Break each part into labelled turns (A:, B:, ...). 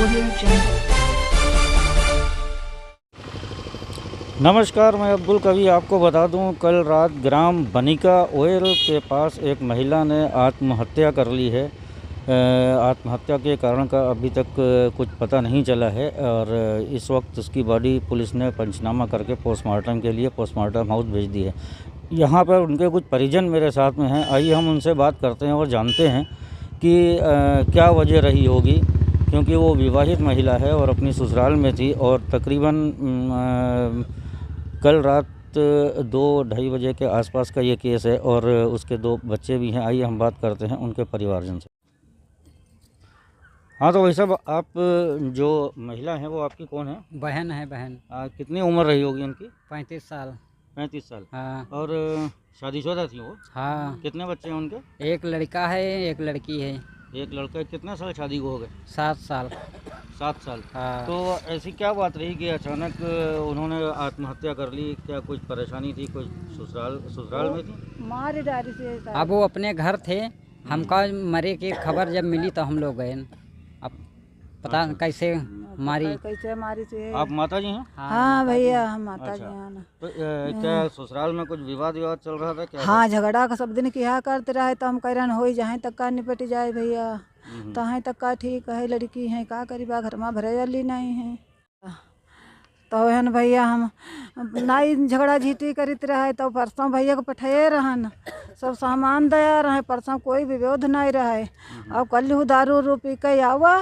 A: Audio Jungle.
B: नमस्कार, मैं अब्दुल कवी आपको बता दूं, कल रात ग्राम बनिका ओयल के पास एक महिला ने आत्महत्या कर ली है। आत्महत्या के कारण का अभी तक कुछ पता नहीं चला है और इस वक्त उसकी बॉडी पुलिस ने पंचनामा करके पोस्टमार्टम के लिए पोस्टमार्टम हाउस भेज दी है। यहाँ पर उनके कुछ परिजन मेरे साथ में हैं, आइए हम उनसे बात करते हैं और जानते हैं कि क्या वजह रही होगी, क्योंकि वो विवाहित महिला है और अपनी ससुराल में थी और तकरीबन कल रात 2-2:30 बजे के आसपास का ये केस है और उसके 2 बच्चे भी हैं। आइए हम बात करते हैं उनके परिवारजन से। हाँ, तो वही सब आप जो महिला हैं वो आपकी कौन है?
C: बहन है, बहन।
B: कितनी उम्र रही होगी उनकी?
C: 35 साल।
B: 35 साल।
C: हाँ।
B: और शादीशुदा थी वो?
C: हाँ।
B: कितने बच्चे हैं उनके?
C: एक लड़का है, एक लड़की है।
B: एक लड़का। कितने साल शादी को हो गए?
C: 7 साल।
B: 7 साल।
C: हाँ।
B: तो ऐसी क्या बात रही कि अचानक उन्होंने आत्महत्या कर ली? क्या कुछ परेशानी थी? कुछ ससुराल में थी?
D: मारी डारी से
C: अब वो अपने घर थे, हमका मरे की खबर जब मिली तो हम लोग गए। अब पता कैसे मारी।
D: कैसे मारी से।
B: आप माता जी हैं?
D: हाँ भैया, हम माता जी
B: अच्छा।
D: हैं ना।
B: तो क्या ससुराल में कुछ विवाद चल रहा था क्या?
D: हाँ, झगड़ा का सब दिन किया करते रहे तो हम कह रहे हो जहाँ तक का निपट जाए भैया, तहाँ तक का ठीक है। लड़की है का करीबा घर में भरे वाली नहीं है तो है न भैया, हम नाई झगड़ा झीटी करते रहे तो परसों भैया को पठाए रहन, सब सामान दया रहे, परसों कोई विरोध नहीं रहे। अब कल दारू उरू पी के आवा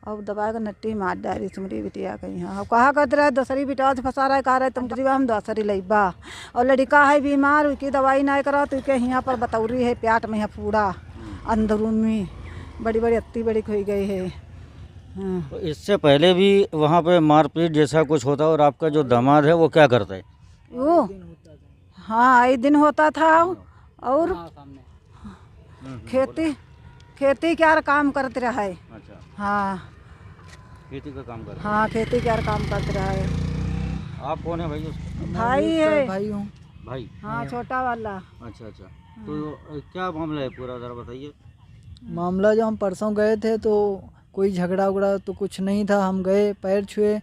D: और दबा के नट्टी मार डाली तुम्हारी बिटिया कहीं। हाँ, कहा करते रहे दूसरी बिटिया से फंसा रहे, कहा रहे तुम हम दूसरी लईबा, और लड़का है बीमार, उसकी दवाई नहीं करा तो उसके यहाँ पर बतौरी है, प्याट में है पूरा अंदरून में बड़ी बड़ी अत्ती बड़ी खोई गई है। हाँ।
B: तो इससे पहले भी वहाँ पे मारपीट जैसा कुछ होता और आपका जो दामाद है वो क्या करता है?
D: वो हाँ, एक दिन होता था और खेती क्या काम करते रहे।
B: अच्छा।
D: हाँ,
B: खेती का काम करते?
D: हाँ, खेती क्या काम करते रहे।
B: आप कौन है भाई? उसका
D: भाई है।
C: भाई हूँ।
B: भाई?
D: हाँ, छोटा वाला।
B: अच्छा। तो क्या मामला है पूरा, जरा बताइए।
E: मामला जो हम परसों गए थे तो कोई झगड़ा उगड़ा तो कुछ नहीं था। हम गए, पैर छुए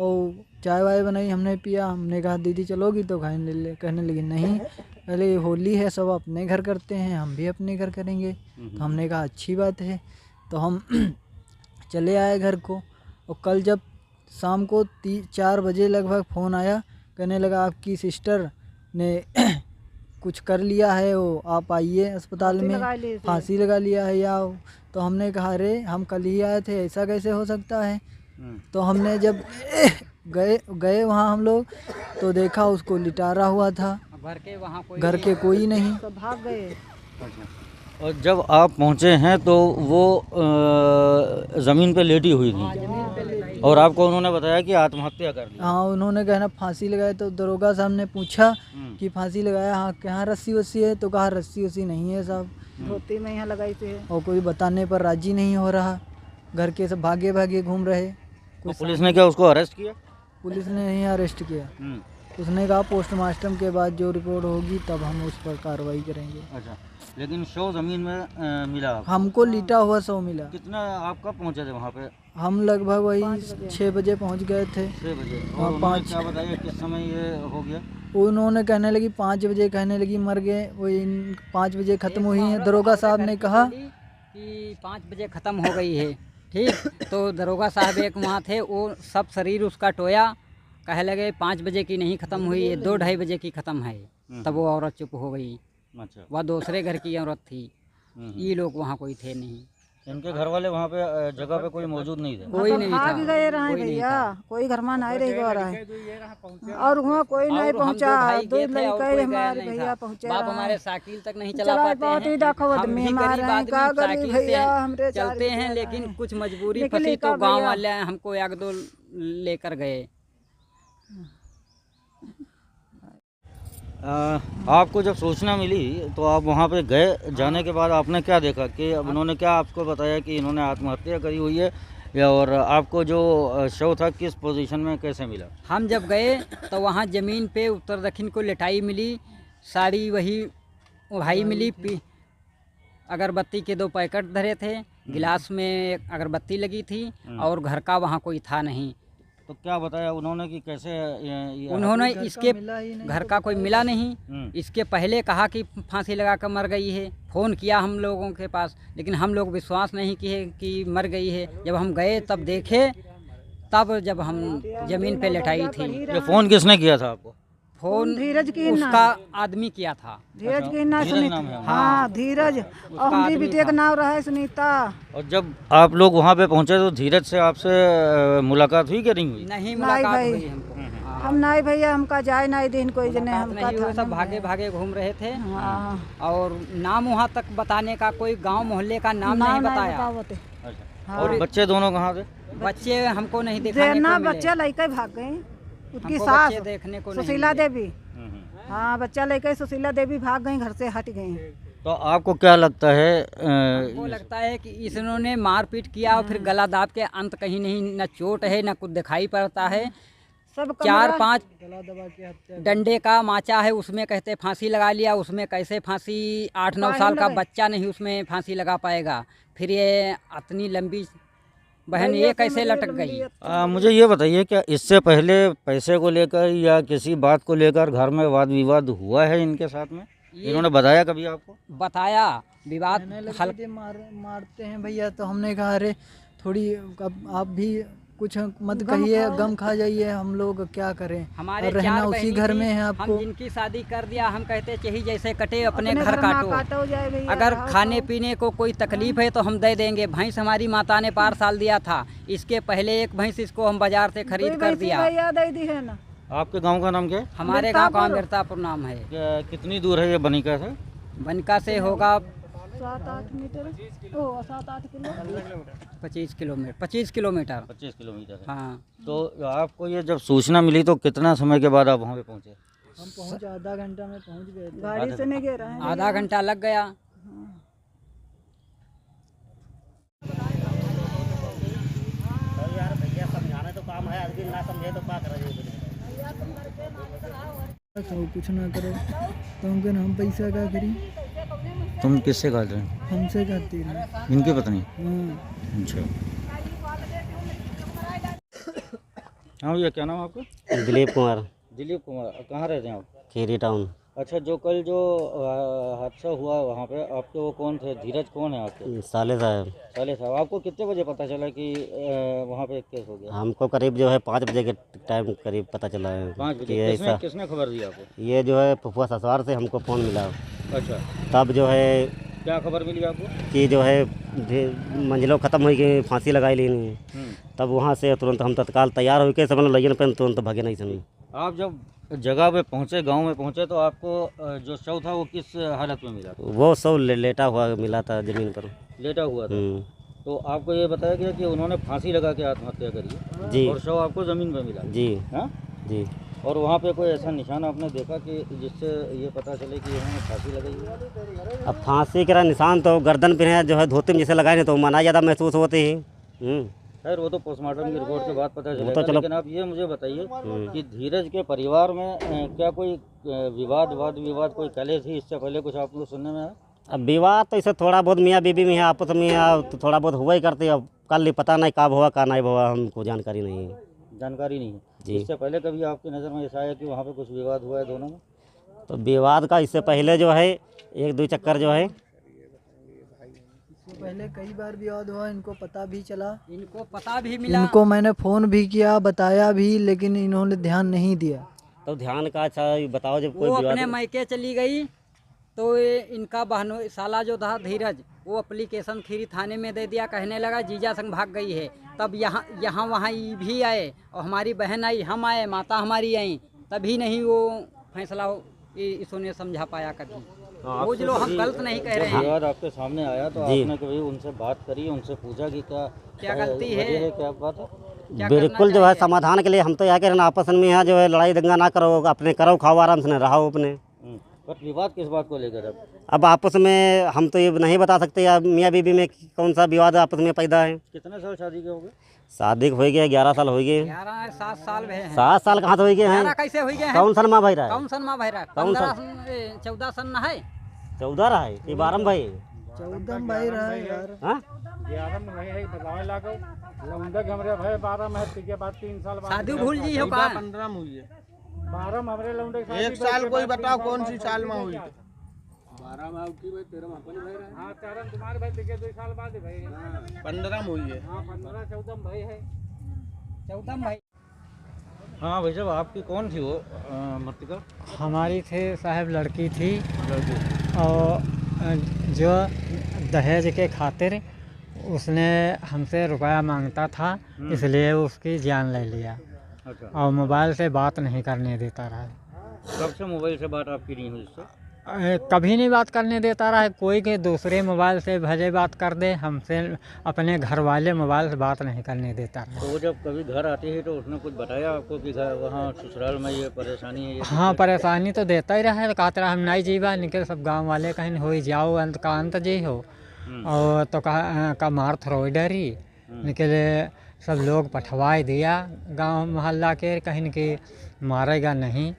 E: और चाय वाय बनाई, हमने पिया। हमने कहा दीदी चलोगी तो कहने लगी नहीं, पहले होली है, सब अपने घर करते हैं, हम भी अपने घर करेंगे। तो हमने कहा अच्छी बात है, तो हम चले आए घर को। और कल जब शाम को 4 बजे लगभग फ़ोन आया, कहने लगा आपकी सिस्टर ने कुछ कर लिया है, वो आप आइए अस्पताल में, फांसी लगा लिया है या। तो हमने कहा अरे हम कल ही आए थे, ऐसा कैसे हो सकता है। तो हमने जब गए वहाँ हम लोग तो देखा उसको लिटारा हुआ था, घर के कोई नहीं,
D: तो भाग गए।
B: और जब आप पहुँचे हैं तो वो ज़मीन पे लेटी हुई थी और आपको उन्होंने बताया कि आत्महत्या कर ली?
E: हाँ, उन्होंने कहना फांसी लगाए। तो दरोगा साहब ने पूछा कि फांसी लगाया? हाँ, कहाँ रस्सी वस्सी है? तो कहा रस्सी वस्सी नहीं है साहब,
D: धोती में यहाँ लगाई थे।
E: और कोई बताने पर राजी नहीं हो रहा, घर के सब भागे भागे घूम रहे।
B: तो पुलिस ने क्या उसको अरेस्ट किया?
E: पुलिस ने नहीं अरेस्ट किया। उसने कहा पोस्टमार्टम के बाद जो रिपोर्ट होगी तब हम उस पर कार्रवाई करेंगे।
B: अच्छा, लेकिन शव ज़मीन में मिला आपको?
E: हमको लिटा हुआ शव मिला।
B: कितना आप कब पहुँचे थे वहाँ पे?
E: हम लगभग वही 6 बजे पहुँच गए थे।
B: 6 बजे।
E: हाँ,
B: और
E: 5।
B: क्या बताइए किस समय ये हो गया?
E: उन्होंने कहने लगी 5 बजे, कहने लगी मर गए, वही 5 बजे ख़त्म हुई है। दरोगा साहब ने कहा
C: कि 5 बजे ख़त्म हो गई है। ठीक, तो दरोगा साहब एक वहाँ थे, वो सब शरीर उसका टोया, कहे लगे 5 बजे की नहीं ख़त्म हुई है, 2-2:30 बजे की ख़त्म है। तब वो औरत चुप हो गई।
B: अच्छा।
C: वह दूसरे घर की औरत थी, ये लोग वहाँ कोई थे नहीं।
B: इनके घर वाले वहाँ पे जगह पे कोई मौजूद नहीं थे?
C: कोई नहीं था,
D: भाग गए रहे भैया, कोई घर में नहीं रह गया और वहाँ कोई नहीं पहुँचा। दो लड़के हमारे भैया पहुँचे,
C: बाप हमारे साइकिल तक नहीं चला पाते हैं। हम भी गरीब आदमी साइकिल से चलते हैं, लेकिन कुछ मजबूरी फंसी तो गांव वाले हमको 1-2 लेकर गए।
B: आपको जब सूचना मिली तो आप वहाँ पे गए, जाने के बाद आपने क्या देखा कि उन्होंने क्या आपको बताया कि इन्होंने आत्महत्या करी हुई है, या और आपको जो शव था किस पोजीशन में कैसे मिला?
C: हम जब गए तो वहाँ ज़मीन पे उत्तर दक्षिण को लिटाई मिली, साड़ी वही ओढ़ाई मिली, अगरबत्ती के 2 पैकेट धरे थे, गिलास में अगरबत्ती लगी थी और घर का वहाँ कोई था नहीं।
B: तो क्या बताया उन्होंने कि कैसे ये
C: उन्होंने
E: घर का
C: इसके
E: मिला ही नहीं।
C: घर का कोई मिला नहीं। इसके पहले कहा कि फांसी लगा कर मर गई है। फ़ोन किया हम लोगों के पास, लेकिन हम लोग विश्वास नहीं किए कि मर गई है। जब हम गए तब देखे, तब जब हम ज़मीन पे लेटाई थी।
B: ये फ़ोन किसने किया था आपको?
C: फ़ोन
D: धीरज की
C: उसका आदमी किया था।
D: धीरज की ना
B: धीरज
D: सुनीता,
B: नाम है?
D: हाँ धीरज, और हमारी
C: आदमी
D: बिटिया का
C: था।
D: नाम रहा है सुनीता।
B: और जब आप लोग वहाँ पे पहुँचे तो धीरज से आपसे मुलाकात हुई कि नहीं हुई?
C: नहीं
D: नहीं
C: मुलाकात
D: भाई।
C: हुई हमको।
D: हम नहीं भैया, हमका जाए नहीं दिन कोई जने
C: मुलाकात
D: हमका
C: नहीं हुई, सब
D: था
C: भागे भागे घूम रहे थे।
D: हाँ
C: और नाम वहाँ तक बताने का, कोई गांव मोहल्ले का नाम नहीं बताया।
D: बतावते।
B: अच्छा।
D: हाँ।
B: और बच्चे दोनों कहाँ थे?
C: बच्चे हमको नहीं दिखाने
D: देना
C: को मिले।
D: बच्चा लड़के भाग गए, उसकी
C: हमको
D: सास
C: बच्चे देखने को नहीं
D: सुशीला
C: मिले।
D: देवी, हाँ बच्चा लड़के सुशीला देवी भाग गई, घर से हट गई।
B: तो आपको क्या लगता है
C: हमको लगता है कि इन्होंने मारपीट किया और फिर गला दाब के अंत कहीं नहीं, न चोट है न कुछ दिखाई पड़ता है।
D: सब
C: 4-5
E: गला दबा के हत्या।
C: डंडे का माचा है, उसमें कहते फांसी लगा लिया। उसमें कैसे फांसी, 8-9 साल का बच्चा नहीं उसमें फांसी लगा पाएगा। फिर ये इतनी लंबी बहन ये कैसे लटक गई?
B: मुझे ये बताइए, क्या इससे पहले पैसे को लेकर या किसी बात को लेकर घर में वाद विवाद हुआ है इनके साथ में? इन्होंने बताया कभी आपको?
C: बताया विवाद
E: कहने लगे
C: हल्का
E: थे मारते हैं भैया, तो हमने कहा अरे थोड़ी अब आप भी कुछ मत कहिए, गम खा जाइए, हम लोग क्या करें,
C: हमारे
E: और रहना
C: 4
E: उसी
C: बहनी
E: घर
C: थी,
E: में है
C: हम
E: आपको।
C: जिनकी शादी कर दिया, हम कहते चाहिए जैसे कटे अपने
D: अपने
C: घर
D: घर में
C: काटो।
D: काटो जाए भैया,
C: अगर
D: रहो
C: खाने
D: तो।
C: पीने को कोई तकलीफ है तो हम दे देंगे। भैंस हमारी माता ने 5 साल दिया था, इसके पहले एक भैंस इसको हम बाजार से खरीद
D: कोई
C: कर
D: वैसी
C: दिया।
D: भैया दे दी है ना।
B: आपके गांव का नाम क्या है?
C: हमारे गांव का मिर्तापुर नाम है।
B: कितनी दूर है ये बनिका से?
C: बनका से होगा
D: 7-8 मीटर, ओ 7-8 किलो।
C: 25 kilometre 25 kilometre.
B: 25 किलोमीटर है।
C: हाँ,
B: तो आपको ये जब सूचना मिली तो कितना समय के बाद आप वहाँ पे पहुँचे?
E: हम पहुँच आधा घंटा में पहुँच गए थे।
D: गाड़ी से नहीं गिर रहा है।
C: आधा घंटा लग गया।
E: तो कुछ ना करो तो हम कहना हम पैसा क्या करी,
B: तुम किससे काट रहे हैं?
E: हमसे खाती रहे।
B: इनकी पत्नी?
E: हाँ
B: अच्छा। हाँ भैया, क्या नाम है आपका?
A: दिलीप कुमार,
B: दिलीप कुमार। कहाँ रहते हैं आप?
A: खीरी टाउन।
B: अच्छा, जो कल जो हादसा हुआ वहाँ पे, आपके वो कौन थे? धीरज कौन है आपके?
A: साले साहब,
B: साले साहब। आपको कितने बजे पता चला कि वहाँ पे एक केस हो गया?
A: हमको करीब जो है 5 बजे के टाइम करीब पता चला है
B: 5
A: कि
B: बजे।
A: ऐसा
B: किसने खबर दी आपको?
A: ये जो है फुफुआ ससुराल से हमको फ़ोन मिला।
B: अच्छा,
A: तब जो है
B: क्या खबर मिली आपको?
A: कि जो है मंजिलों ख़त्म हुई कि फांसी लगाई लेनी। तब वहाँ से तुरंत हम तत्काल तैयार हो के समझ लगे पर तुरंत भागे नहीं समझ।
B: आप जब जगह पे पहुँचे, गांव में पहुँचे, तो आपको जो शव था वो किस हालत में मिला?
A: वो सब लेटा हुआ मिला था ज़मीन पर।
B: लेटा हुआ था। तो आपको ये बताया गया कि उन्होंने फांसी लगा के आत्महत्या करी है
A: जी
B: और शव आपको ज़मीन पे मिला?
A: जी
B: हाँ
A: जी।
B: और वहाँ पे कोई ऐसा निशान आपने देखा कि जिससे ये पता चले कि इन्होंने फांसी लगाई है?
A: अब फांसी का निशान तो गर्दन पे है, जो है धोती में जैसे लगाए तो माना ज़्यादा महसूस होते ही।
B: खैर, वो तो पोस्टमार्टम की रिपोर्ट के बाद पता चलेगा।
A: तो चलो।
B: लेकिन आप ये मुझे बताइए कि धीरज के परिवार में क्या कोई विवाद कोई कलह थी इससे पहले? कुछ आपको सुनने में आया?
A: अब विवाद तो इसे थोड़ा बहुत मियाँ बीबी में है, आपस में तो थोड़ा बहुत हुआ ही करते। अब कल पता नहीं कब हुआ का नहीं हुआ, हमको जानकारी नहीं है।
B: जानकारी नहीं है
A: जी।
B: इससे पहले कभी आपकी नज़र में ऐसा आया कि वहाँ पे कुछ विवाद हुआ है दोनों में?
A: तो विवाद का इससे पहले जो है 1-2 चक्कर जो है,
E: इससे पहले कई बार विवाद हुआ, इनको पता भी चला,
C: इनको पता भी मिला।
E: इनको मैंने फ़ोन भी किया, बताया भी, लेकिन इन्होंने ध्यान नहीं दिया।
A: तो ध्यान का अच्छा बताओ जब कोई
C: वो
A: विवाद।
C: अपने मायके चली गई तो ये इनका बहनों साला जो था धीरज, वो एप्लीकेशन खीरी थाने में दे दिया। कहने लगा जीजा संग भाग गई है। तब यहाँ वहाँ ये भी आए और हमारी बहन आई, हम आए, माता हमारी आई, तभी नहीं वो फैसला इसने समझा पाया कभी। वो जो हम गलत नहीं कह रहे हैं।
B: विवाद आपके सामने आया तो
A: जी।
B: आपने कभी उनसे बात करी, उनसे पूछा कि क्या
C: गलती है?
B: वजह क्या बात है?
C: क्या
A: बिल्कुल जो है समाधान के लिए हम तो यह कह रहे हैं आपस में यहाँ जो है लड़ाई दंगा ना करो, अपने करो खाओ आराम से रहो अपने।
B: पर विवाद किस बात को लेकर?
A: अब आपस में हम तो ये नहीं बता सकते या मियाँ बीबी में कौन सा विवाद आपस में पैदा है।
B: कितने साल शादी के हो गए?
A: शादी हो गए 11 साल हो गए।
C: 7 साल भए हैं।
A: 7 साल कहाँ से हो गए हैं?
C: 11 कैसे हो गए हैं?
A: कौन सन माँ भाई रहा है?
C: कौन सन माँ भाई रहा?
A: कौन सन?
C: 14 सन ना है।
A: 14 रहा है कि 12 भाई?
E: चौदम भाई रहा है यार।
A: हाँ
C: शादी भूल जी हो का
F: 15 में हुई है। 1 साल कोई बताओ कौन सी साल में हुई थी? 12 में की भाई 13 में अपने भाई रहे। हां 13 तुम्हारे भाई के 2 साल बाद भाई 15 में हुई है। हां 15 14 भाई है
C: 14 भाई।
B: हाँ भाई साहब, आपकी कौन थी वो मृतिका?
G: हमारी थे साहब लड़की थी, और जो दहेज के खातिर उसने हमसे रुपया मांगता था, इसलिए उसकी जान ले लिया।
B: अच्छा,
G: और मोबाइल से बात नहीं करने देता रहा।
B: कब से मोबाइल से बात आपकी नहीं हुई इससे?
G: कभी नहीं बात करने देता रहा। कोई के दूसरे मोबाइल से भले बात कर दे, हमसे अपने घर वाले मोबाइल से बात नहीं करने देता रहा।
B: तो वो जब कभी घर आती है तो उसने कुछ बताया आपको कि घर वहाँ ससुराल में ये परेशानी है?
G: हाँ, परेशानी तो देता ही रहा है। कहते रहा हम नहीं जीवा, निकल सब गांव वाले कहीं हो ही जाओ, अंत का अंत जी हो। और तो का मार थ्रो डरी निकले, सब लोग पठवाई दिया गांव मोहल्ला के, कहीं कि मारेगा नहीं।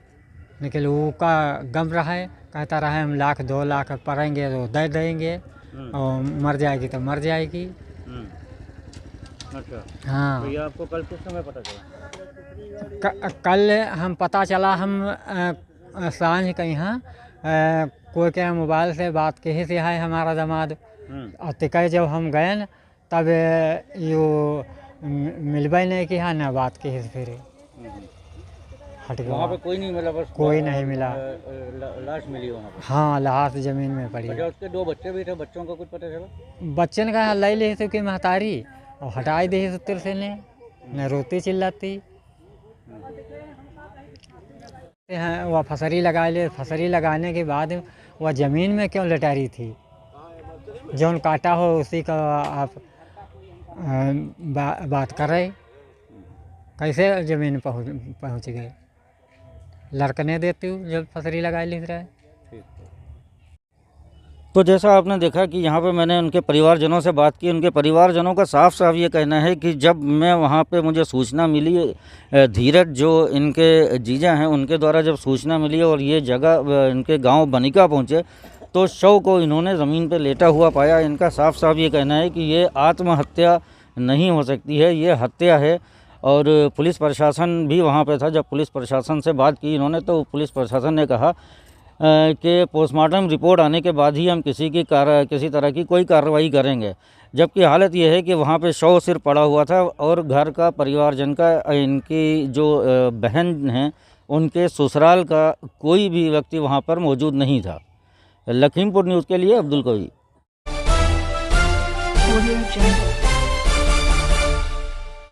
G: निकल वो का गम रहा है, कहता रहा हम 1 लाख 2 लाख पड़ेंगे तो दे देंगे, और मर जाएगी तो मर जाएगी।
B: अच्छा,
G: हाँ,
B: तो ये आपको कल किस समय पता चला?
G: कल हम पता चला, हम सांझ के यहाँ कोई के मोबाइल से बात कही से है हमारा दामाद। और तिकई जब हम गए न, तब यो मिलबे नहीं किया ना बात कही से, फिर हट
B: वहाँ पे
G: गया।
B: कोई नहीं मिला? बस
G: कोई नहीं मिला।
B: लाश मिली वहाँ पे?
G: हाँ, लाश जमीन में पड़ी।
B: अच्छा, उसके 2 बच्चे भी थे, बच्चों का कुछ पता चला?
G: बच्चन का ले ली तो कि महतारी, और हटाई दी सुतर से ने, न रोती चिल्लाती। वह फसरी लगा ले, फसरी लगाने के बाद वह ज़मीन में क्यों लटारी थी? जौन काटा हो उसी का आप बात कर रहे, कैसे ज़मीन पहुँच गए? लड़कने देती हूँ जब फसरी लगा ली रहे।
B: तो जैसा आपने देखा कि यहाँ पे मैंने उनके परिवारजनों से बात की। उनके परिवारजनों का साफ साफ ये कहना है कि जब मैं वहाँ पे मुझे सूचना मिली, धीरज जो इनके जीजा हैं उनके द्वारा जब सूचना मिली और ये जगह इनके गांव बनिका पहुँचे, तो शव को इन्होंने ज़मीन पे लेटा हुआ पाया। इनका साफ साफ ये कहना है कि ये आत्महत्या नहीं हो सकती है, ये हत्या है। और पुलिस प्रशासन भी वहाँ पे था। जब पुलिस प्रशासन से बात की इन्होंने, तो पुलिस प्रशासन ने कहा कि पोस्टमार्टम रिपोर्ट आने के बाद ही हम किसी तरह की कोई कार्रवाई करेंगे। जबकि हालत ये है कि वहाँ पे शव सिर्फ पड़ा हुआ था और घर का परिवारजन का, इनकी जो बहन हैं उनके ससुराल का कोई भी व्यक्ति वहाँ पर मौजूद नहीं था। लखीमपुर न्यूज़ के लिए अब्दुल कवी।